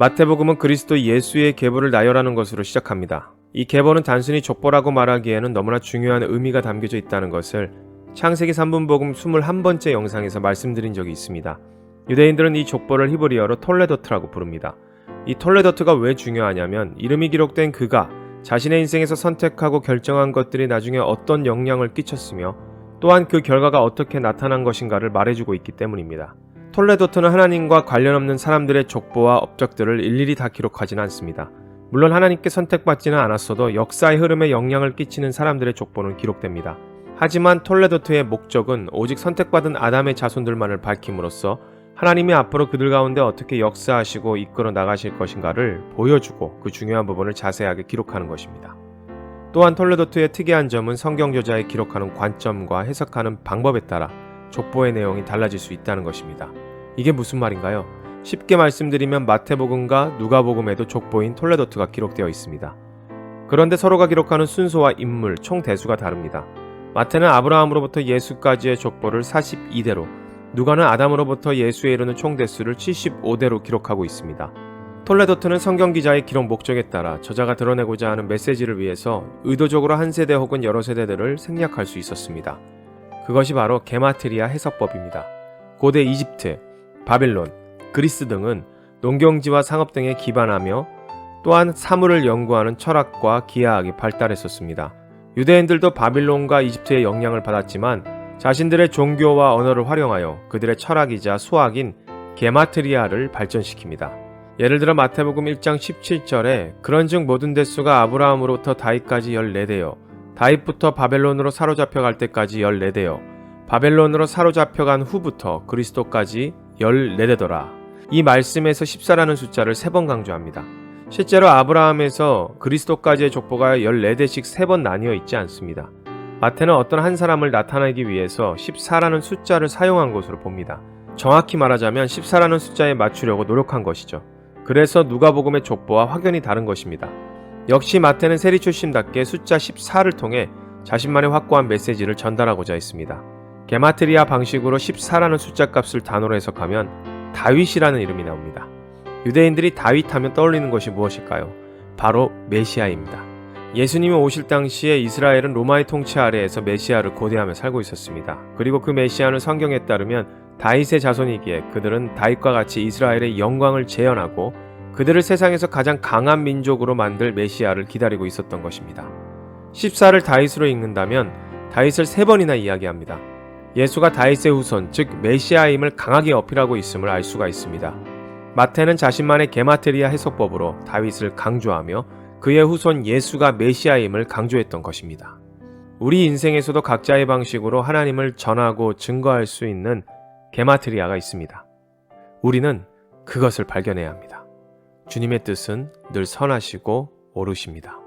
마태복음은 그리스도 예수의 계보를 나열하는 것으로 시작합니다. 이 계보는 단순히 족보라고 말하기에는 너무나 중요한 의미가 담겨져 있다는 것을 창세기 3분복음 21번째 영상에서 말씀드린 적이 있습니다. 유대인들은 이 족보를 히브리어로 톨레도트라고 부릅니다. 이 톨레도트가 왜 중요하냐면 이름이 기록된 그가 자신의 인생에서 선택하고 결정한 것들이 나중에 어떤 영향을 끼쳤으며 또한 그 결과가 어떻게 나타난 것인가를 말해주고 있기 때문입니다. 톨레도트는 하나님과 관련 없는 사람들의 족보와 업적들을 일일이 다 기록하지는 않습니다. 물론 하나님께 선택받지는 않았어도 역사의 흐름에 영향을 끼치는 사람들의 족보는 기록됩니다. 하지만 톨레도트의 목적은 오직 선택받은 아담의 자손들만을 밝힘으로써 하나님이 앞으로 그들 가운데 어떻게 역사하시고 이끌어 나가실 것인가를 보여주고 그 중요한 부분을 자세하게 기록하는 것입니다. 또한 톨레도트의 특이한 점은 성경 저자의 기록하는 관점과 해석하는 방법에 따라 족보의 내용이 달라질 수 있다는 것입니다. 이게 무슨 말인가요? 쉽게 말씀드리면 마태복음과 누가복음에도 족보인 톨레도트가 기록되어 있습니다. 그런데 서로가 기록하는 순서와 인물, 총 대수가 다릅니다. 마태는 아브라함으로부터 예수까지의 족보를 42대로, 누가는 아담으로부터 예수에 이르는 총 대수를 75대로 기록하고 있습니다. 톨레도트는 성경 기자의 기록 목적에 따라 저자가 드러내고자 하는 메시지를 위해서 의도적으로 한 세대 혹은 여러 세대들을 생략할 수 있었습니다. 그것이 바로 게마트리아 해석법입니다. 고대 이집트, 바벨론, 그리스 등은 농경지와 상업 등에 기반하며 또한 사물을 연구하는 철학과 기하학이 발달했었습니다. 유대인들도 바빌론과 이집트의 영향을 받았지만 자신들의 종교와 언어를 활용하여 그들의 철학이자 수학인 게마트리아를 발전시킵니다. 예를 들어 마태복음 1장 17절에 그런즉 모든 대수가 아브라함으로부터 다윗까지 14대요 다윗부터 바벨론으로 사로잡혀갈 때까지 14대요 바벨론으로 사로잡혀간 후부터 그리스도까지 14대더라. 이 말씀에서 14라는 숫자를 3번 강조합니다. 실제로 아브라함에서 그리스도까지의 족보가 14대씩 3번 나뉘어 있지 않습니다. 마태는 어떤 한 사람을 나타내기 위해서 14라는 숫자를 사용한 것으로 봅니다. 정확히 말하자면 14라는 숫자에 맞추려고 노력한 것이죠. 그래서 누가복음의 족보와 확연히 다른 것입니다. 역시 마태는 세리 출신답게 숫자 14를 통해 자신만의 확고한 메시지를 전달하고자 했습니다. 게마트리아 방식으로 14라는 숫자 값을 단어로 해석하면 다윗이라는 이름이 나옵니다. 유대인들이 다윗 하면 떠올리는 것이 무엇일까요? 바로 메시아입니다. 예수님이 오실 당시에 이스라엘은 로마의 통치 아래에서 메시아를 고대하며 살고 있었습니다. 그리고 그 메시아는 성경에 따르면 다윗의 자손이기에 그들은 다윗과 같이 이스라엘의 영광을 재현하고 그들을 세상에서 가장 강한 민족으로 만들 메시아를 기다리고 있었던 것입니다. 14를 다윗으로 읽는다면 다윗을 3번이나 이야기합니다. 예수가 다윗의 후손, 즉 메시아임을 강하게 어필하고 있음을 알 수가 있습니다. 마태는 자신만의 게마트리아 해석법으로 다윗을 강조하며 그의 후손 예수가 메시아임을 강조했던 것입니다. 우리 인생에서도 각자의 방식으로 하나님을 전하고 증거할 수 있는 게마트리아가 있습니다. 우리는 그것을 발견해야 합니다. 주님의 뜻은 늘 선하시고 옳으십니다.